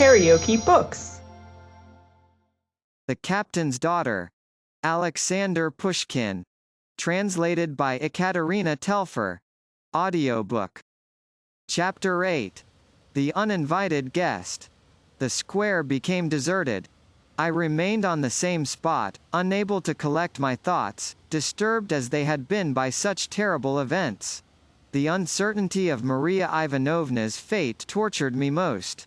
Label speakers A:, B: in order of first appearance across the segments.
A: KaraokeBooks.
B: The Captain's Daughter. Aleksandr Pushkin. Translated by Ekaterina Telfer. Audiobook. Chapter 8. The Uninvited Guest. The square became deserted. I remained on the same spot, unable to collect my thoughts, disturbed as they had been by such terrible events. The uncertainty of Maria Ivanovna's fate tortured me most.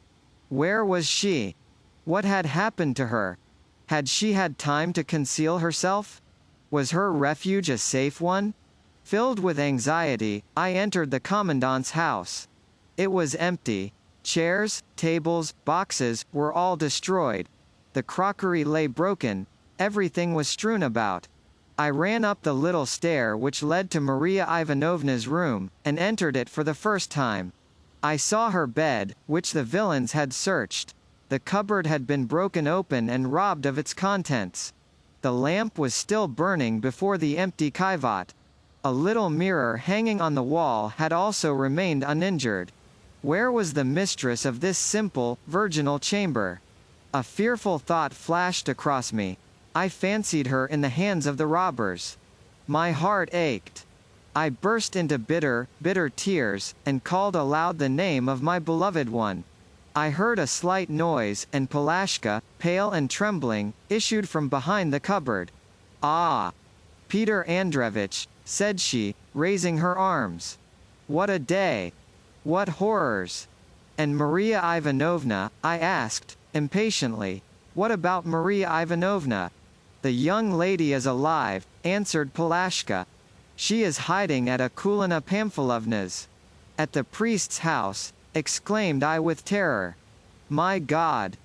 B: Where was she? What had happened to her? Had she had time to conceal herself? Was her refuge a safe one? Filled with anxiety, I entered the commandant's house. It was empty. Chairs, tables, boxes, were all destroyed. The crockery lay broken. Everything was strewn about. I ran up the little stair which led to Maria Ivanovna's room, and entered it for the first time. I saw her bed, which the villains had searched. The cupboard had been broken open and robbed of its contents. The lamp was still burning before the empty kaivat. A little mirror hanging on the wall had also remained uninjured. Where was the mistress of this simple, virginal chamber? A fearful thought flashed across me. I fancied her in the hands of the robbers. My heart ached. I burst into bitter, bitter tears, and called aloud the name of my beloved one. I heard a slight noise, and Palashka, pale and trembling, issued from behind the cupboard. "Ah! Peter Andreevich," said she, raising her arms. "What a day! What horrors!" "And Maria Ivanovna?" I asked, impatiently. "What about Maria Ivanovna?" "The young lady is alive," answered Palashka. "She is hiding at Akulina Pamfilovna's." "At the priest's house?" exclaimed I with terror. "My God!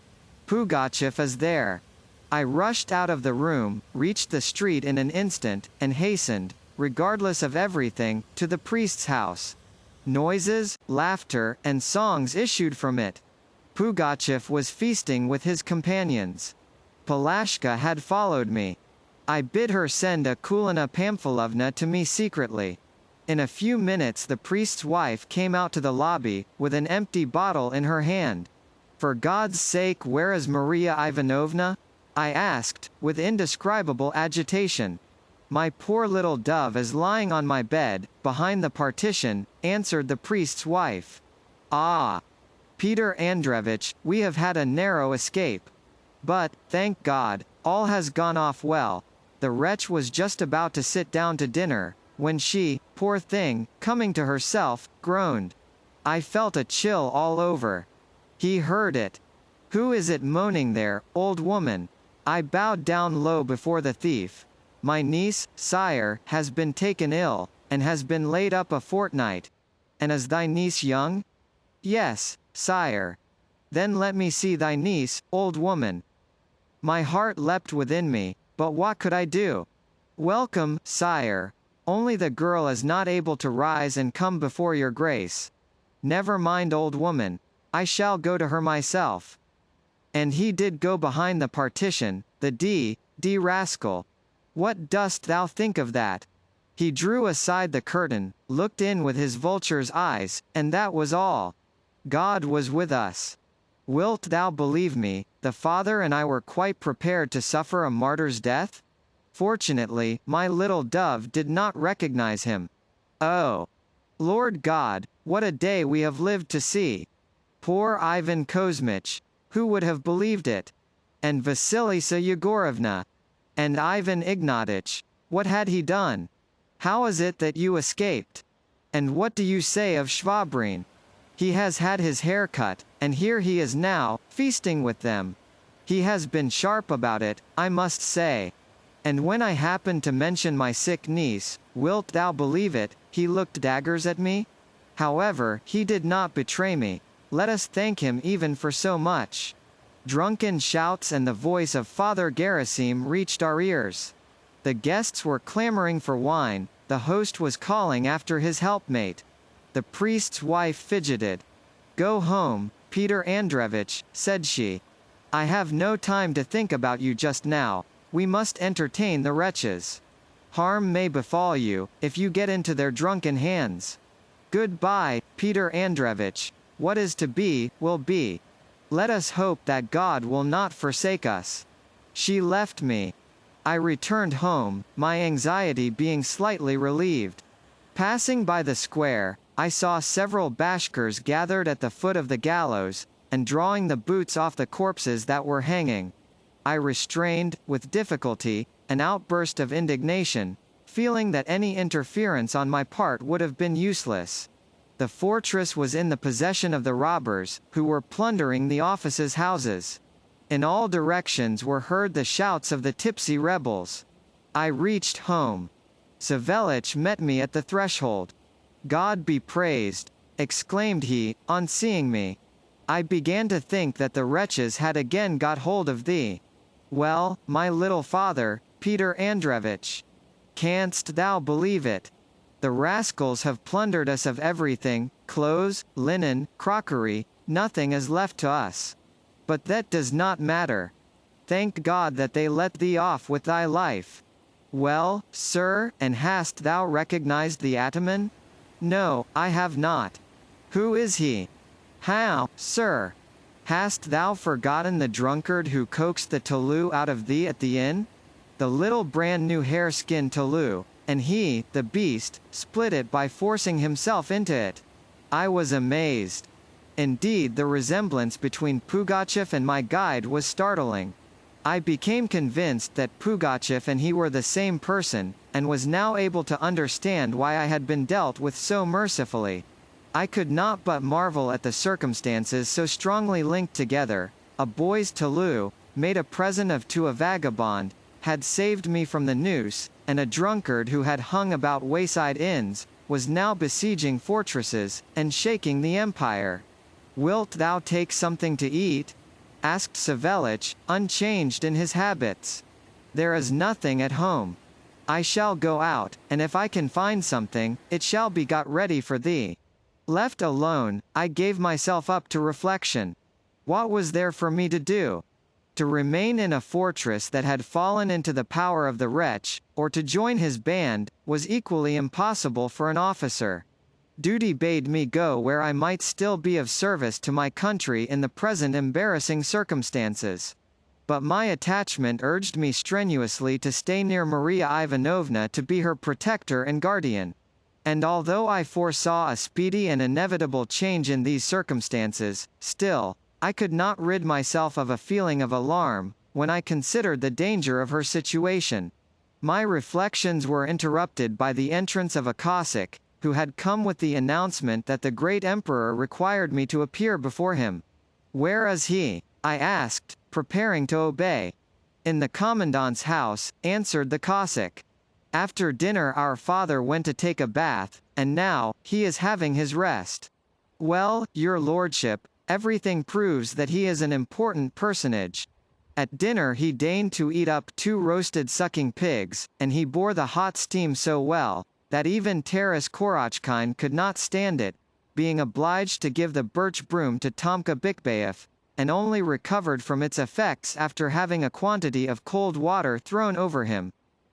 B: Pugachev is there." I rushed out of the room, reached the street in an instant, and hastened, regardless of everything, to the priest's house. Noises, laughter, and songs issued from it. Pugachev was feasting with his companions. Palashka had followed me. I bid her send Akulina Pamfilovna to me secretly. In a few minutes the priest's wife came out to the lobby, with an empty bottle in her hand. "For God's sake, where is Maria Ivanovna?" I asked, with indescribable agitation. "My poor little dove is lying on my bed, behind the partition," answered the priest's wife. "Ah! Peter Andreevich, we have had a narrow escape. But, thank God, all has gone off well." The wretch was just about to sit down to dinner, when she, poor thing, coming to herself, groaned. I felt a chill all over. He heard it. "Who is it moaning there, old woman?" I bowed down low before the thief. "My niece, sire, has been taken ill, and has been laid up a fortnight." "And is thy niece young?" "Yes, sire." "Then let me see thy niece, old woman." My heart leapt within me, but what could I do? "Welcome, sire. Only the girl is not able to rise and come before your grace." "Never mind, old woman. I shall go to her myself." And he did go behind the partition, the D rascal. What dost thou think of that? He drew aside the curtain, looked in with his vulture's eyes, and that was all. God was with us. Wilt thou believe me, the father and I were quite prepared to suffer a martyr's death? Fortunately, my little dove did not recognize him. Oh! Lord God, what a day we have lived to see! Poor Ivan Kozmich! Who would have believed it? And Vasilisa Yegorovna! And Ivan Ignatich! What had he done? How is it that you escaped? And what do you say of Shvabrin? He has had his hair cut, and here he is now, feasting with them. He has been sharp about it, I must say. And when I happened to mention my sick niece, wilt thou believe it, he looked daggers at me? However, he did not betray me. Let us thank him even for so much. Drunken shouts and the voice of Father Gerasim reached our ears. The guests were clamoring for wine, the host was calling after his helpmate. The priest's wife fidgeted. "Go home, Peter Andreevich," said she. "I have no time to think about you just now. We must entertain the wretches. Harm may befall you, if you get into their drunken hands. Good-bye, Peter Andreevich. What is to be, will be." Let us hope that God will not forsake us. She left me. I returned home, my anxiety being slightly relieved. Passing by the square, I saw several Bashkirs gathered at the foot of the gallows, and drawing the boots off the corpses that were hanging. I restrained, with difficulty, an outburst of indignation, feeling that any interference on my part would have been useless. The fortress was in the possession of the robbers, who were plundering the officers' houses. In all directions were heard the shouts of the tipsy rebels. I reached home. Savelich met me at the threshold. "God be praised," exclaimed he, on seeing me. "I began to think that the wretches had again got hold of thee. Well, my little father, Peter Andreevich. Canst thou believe it? The rascals have plundered us of everything, clothes, linen, crockery, nothing is left to us. But that does not matter. Thank God that they let thee off with thy life. Well, sir, and hast thou recognized the ataman? No, I have not. Who is he? How, sir? Hast thou forgotten the drunkard who coaxed the Tolu out of thee at the inn? The little brand new hare-skin Tolu, and he, the beast, split it by forcing himself into it. I was amazed. Indeed, the resemblance between Pugachev and my guide was startling. I became convinced that Pugachev and he were the same person, and was now able to understand why I had been dealt with so mercifully. I could not but marvel at the circumstances so strongly linked together. A boy's Tolu, made a present of to a vagabond, had saved me from the noose, and a drunkard who had hung about wayside inns, was now besieging fortresses, and shaking the empire. "Wilt thou take something to eat?" asked Savelich, unchanged in his habits. "There is nothing at home. I shall go out, and if I can find something, it shall be got ready for thee." Left alone, I gave myself up to reflection. What was there for me to do? To remain in a fortress that had fallen into the power of the wretch, or to join his band, was equally impossible for an officer. Duty bade me go where I might still be of service to my country in the present embarrassing circumstances. But my attachment urged me strenuously to stay near Maria Ivanovna to be her protector and guardian. And although I foresaw a speedy and inevitable change in these circumstances, still, I could not rid myself of a feeling of alarm, when I considered the danger of her situation. My reflections were interrupted by the entrance of a Cossack, who had come with the announcement that the great emperor required me to appear before him. "Where is he?" I asked, preparing to obey. "In the commandant's house," answered the Cossack. "After dinner our father went to take a bath, and now, he is having his rest." "Well, your lordship, everything proves that he is an important personage. At dinner he deigned to eat up 2 roasted sucking pigs, and he bore the hot steam so well, that even Taras Korochkine could not stand it, being obliged to give the birch broom to Tomka Bikbayev, and only recovered from its effects after having a quantity of cold water thrown over him.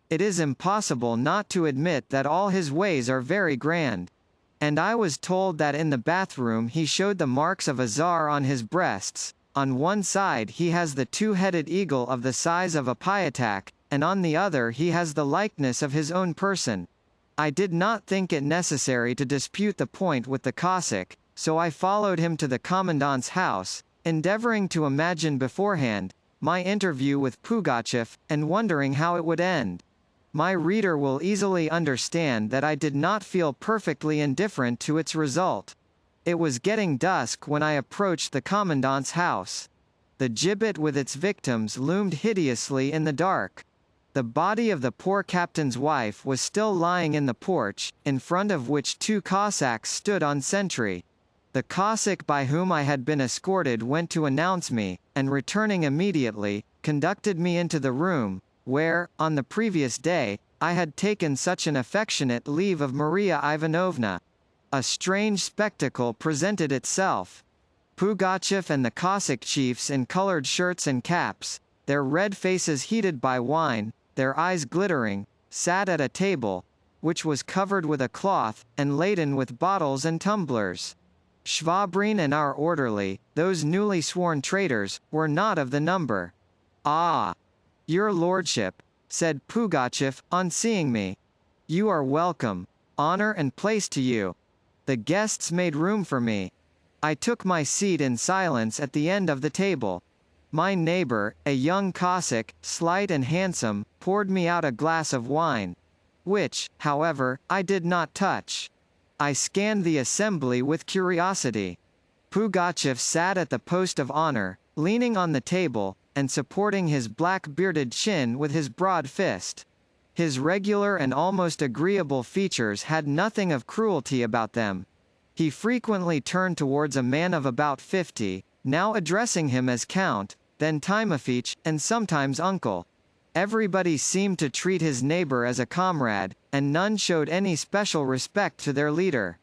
B: It is impossible not to admit that all his ways are very grand. And I was told that in the bathroom he showed the marks of a czar on his breasts. On one side he has the 2-headed eagle of the size of a pyatak, and on the other he has the likeness of his own person. I did not think it necessary to dispute the point with the Cossack, so I followed him to the commandant's house, endeavoring to imagine beforehand my interview with Pugachev, and wondering how it would end. My reader will easily understand that I did not feel perfectly indifferent to its result. It was getting dusk when I approached the commandant's house. The gibbet with its victims loomed hideously in the dark. The body of the poor captain's wife was still lying in the porch, in front of which 2 Cossacks stood on sentry. The Cossack by whom I had been escorted went to announce me, and returning immediately, conducted me into the room, where, on the previous day, I had taken such an affectionate leave of Maria Ivanovna. A strange spectacle presented itself. Pugachev and the Cossack chiefs in colored shirts and caps, their red faces heated by wine, their eyes glittering, sat at a table, which was covered with a cloth, and laden with bottles and tumblers. Schwabrin and our orderly, those newly sworn traitors, were not of the number. Ah! Your lordship, said Pugachev, on seeing me. You are welcome. Honor and place to you. The guests made room for me. I took my seat in silence at the end of the table. My neighbor, a young Cossack, slight and handsome, poured me out a glass of wine. Which, however, I did not touch. I scanned the assembly with curiosity. Pugachev sat at the post of honor, leaning on the table, and supporting his black-bearded chin with his broad fist. His regular and almost agreeable features had nothing of cruelty about them. He frequently turned towards a man of about 50, now addressing him as Count, then Timofeich, and sometimes Uncle. Everybody seemed to treat his neighbor as a comrade, and none showed any special respect to their leader.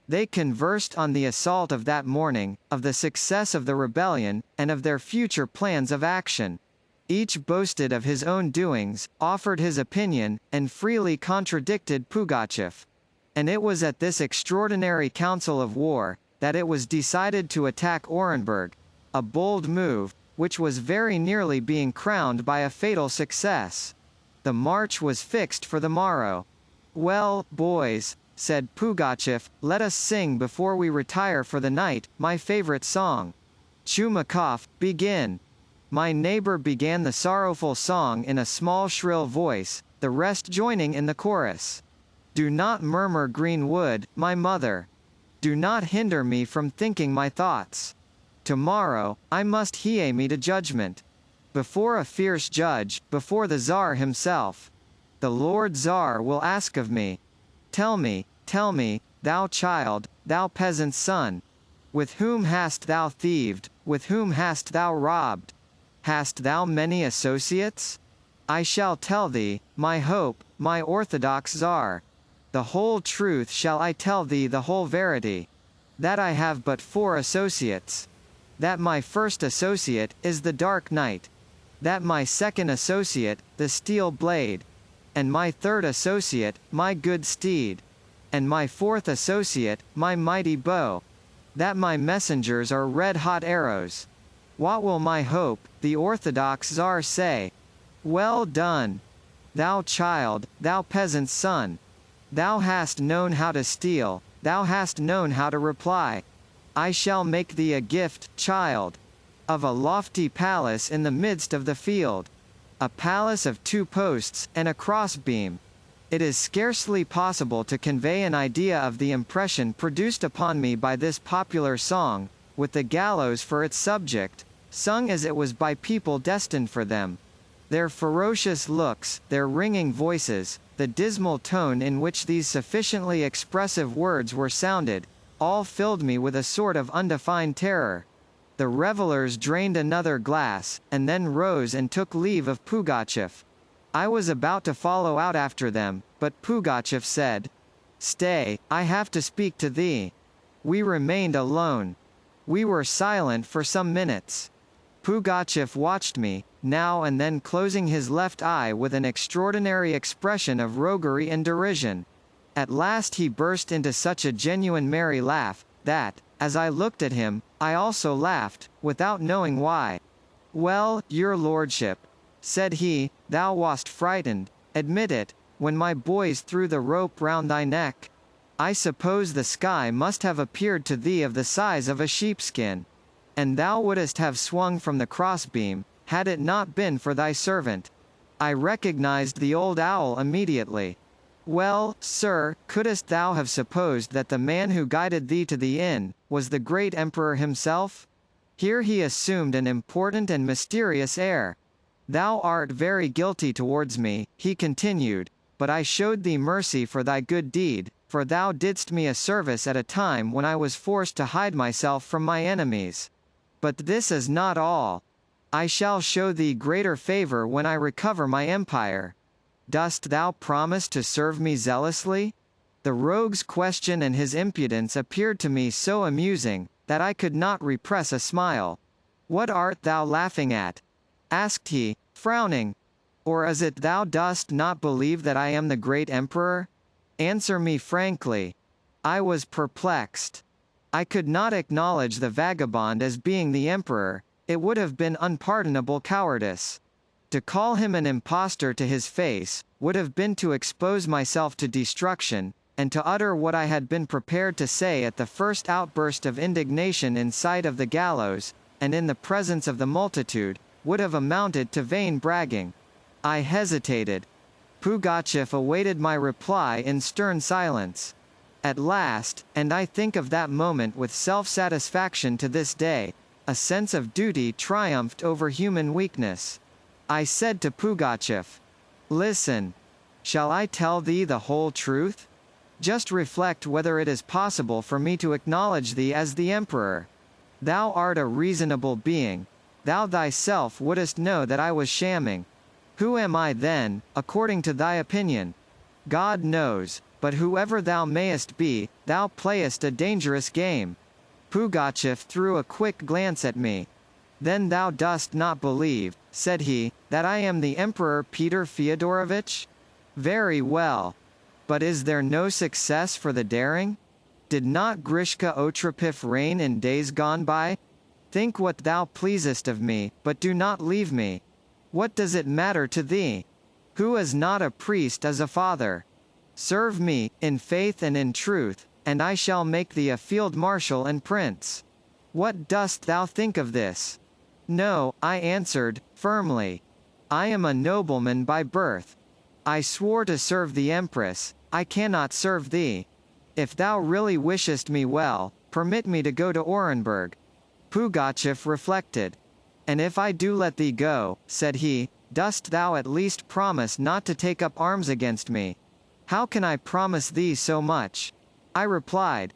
B: They conversed on the assault of that morning, of the success of the rebellion, and of their future plans of action. Each boasted of his own doings, offered his opinion, and freely contradicted Pugachev. And it was at this extraordinary council of war, that it was decided to attack Orenburg, a bold move, which was very nearly being crowned by a fatal success. The march was fixed for the morrow. Well, boys, said Pugachev, let us sing before we retire for the night, my favorite song. Chumakov, begin. My neighbor began the sorrowful song in a small shrill voice, the rest joining in the chorus. Do not murmur green wood, my mother. Do not hinder me from thinking my thoughts. Tomorrow, I must hie me to judgment. Before a fierce judge, before the Tsar himself. The Lord Tsar will ask of me. Tell me, thou child, thou peasant's son. With whom hast thou thieved, with whom hast thou robbed? Hast thou many associates? I shall tell thee, my hope, my orthodox Tsar. The whole truth shall I tell thee, the whole verity. That I have but 4 associates. That my first associate is the Dark Knight. That my second associate, the Steel Blade. And my third associate, my good steed. And my fourth associate, my mighty bow. That my messengers are red-hot arrows. What will my hope, the orthodox Tsar, say? Well done! Thou child, thou peasant's son. Thou hast known how to steal, thou hast known how to reply. I shall make thee a gift, child, of a lofty palace in the midst of the field. A palace of 2 posts, and a crossbeam. It is scarcely possible to convey an idea of the impression produced upon me by this popular song, with the gallows for its subject, sung as it was by people destined for them. Their ferocious looks, their ringing voices, the dismal tone in which these sufficiently expressive words were sounded, all filled me with a sort of undefined terror. The revelers drained another glass, and then rose and took leave of Pugachev. I was about to follow out after them, but Pugachev said, Stay, I have to speak to thee. We remained alone. We were silent for some minutes. Pugachev watched me, now and then closing his left eye with an extraordinary expression of roguery and derision. At last he burst into such a genuine merry laugh, that, as I looked at him, I also laughed, without knowing why. Well, your lordship, said he, thou wast frightened, admit it, when my boys threw the rope round thy neck. I suppose the sky must have appeared to thee of the size of a sheepskin. And thou wouldst have swung from the crossbeam, had it not been for thy servant. I recognized the old owl immediately. Well, sir, couldst thou have supposed that the man who guided thee to the inn, was the great emperor himself? Here he assumed an important and mysterious air. Thou art very guilty towards me, he continued, but I showed thee mercy for thy good deed, for thou didst me a service at a time when I was forced to hide myself from my enemies. But this is not all. I shall show thee greater favor when I recover my empire. Dost thou promise to serve me zealously? The rogue's question and his impudence appeared to me so amusing, that I could not repress a smile. What art thou laughing at? Asked he, frowning. Or is it thou dost not believe that I am the great emperor? Answer me frankly. I was perplexed. I could not acknowledge the vagabond as being the emperor, it would have been unpardonable cowardice. To call him an impostor to his face, would have been to expose myself to destruction, and to utter what I had been prepared to say at the first outburst of indignation in sight of the gallows, and in the presence of the multitude, would have amounted to vain bragging. I hesitated. Pugachev awaited my reply in stern silence. At last, and I think of that moment with self-satisfaction to this day, a sense of duty triumphed over human weakness. I said to Pugachev, "Listen. Shall I tell thee the whole truth? Just reflect whether it is possible for me to acknowledge thee as the emperor. Thou art a reasonable being. Thou thyself wouldst know that I was shamming. Who am I then, according to thy opinion? God knows, but whoever thou mayest be, thou playest a dangerous game." Pugachev threw a quick glance at me. "Then thou dost not believe," said he, "that I am the Emperor Peter Fyodorovitch? Very well. But is there no success for the daring? Did not Grishka Otrepov reign in days gone by? Think what thou pleasest of me, but do not leave me. What does it matter to thee? Who is not a priest is a father. Serve me, in faith and in truth, and I shall make thee a field marshal and prince. What dost thou think of this?" "No," I answered, firmly. "I am a nobleman by birth. I swore to serve the Empress, I cannot serve thee. If thou really wishest me well, permit me to go to Orenburg." Pugachev reflected. "And if I do let thee go," said he, "dost thou at least promise not to take up arms against me?" "How can I promise thee so much?" I replied.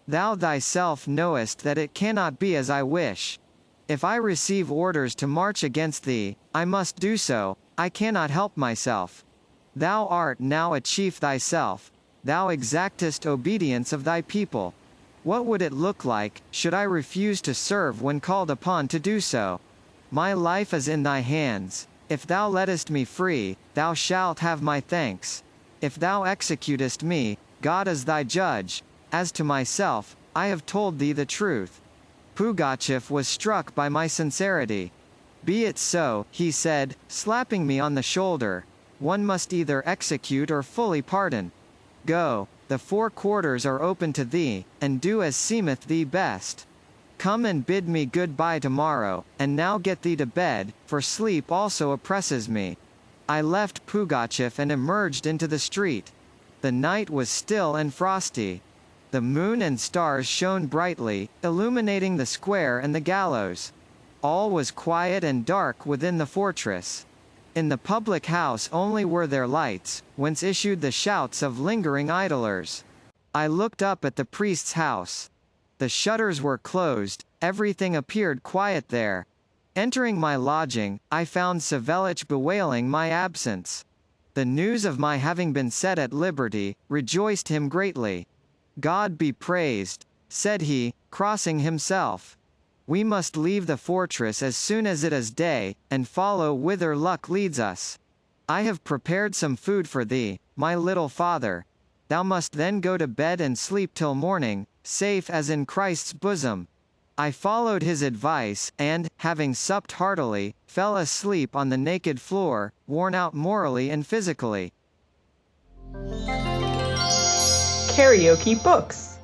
B: "Thou thyself knowest that it cannot be as I wish. If I receive orders to march against thee, I must do so, I cannot help myself. Thou art now a chief thyself. Thou exactest obedience of thy people. What would it look like, should I refuse to serve when called upon to do so? My life is in thy hands. If thou lettest me free, thou shalt have my thanks. If thou executest me, God is thy judge. As to myself, I have told thee the truth." Pugachev was struck by my sincerity. "Be it so," he said, slapping me on the shoulder. "One must either execute or fully pardon. Go, the 4 quarters are open to thee, and do as seemeth thee best. Come and bid me good-bye tomorrow, and now get thee to bed, for sleep also oppresses me." I left Pugachev and emerged into the street. The night was still and frosty. The moon and stars shone brightly, illuminating the square and the gallows. All was quiet and dark within the fortress. In the public house only were there lights, whence issued the shouts of lingering idlers. I looked up at the priest's house. The shutters were closed, everything appeared quiet there. Entering my lodging, I found Savelich bewailing my absence. The news of my having been set at liberty rejoiced him greatly. "God be praised," said he, crossing himself. "We must leave the fortress as soon as it is day, and follow whither luck leads us. I have prepared some food for thee, my little father. Thou must then go to bed and sleep till morning, safe as in Christ's bosom." I followed his advice, and, having supped heartily, fell asleep on the naked floor, worn out morally and physically.
A: Karaoke Books.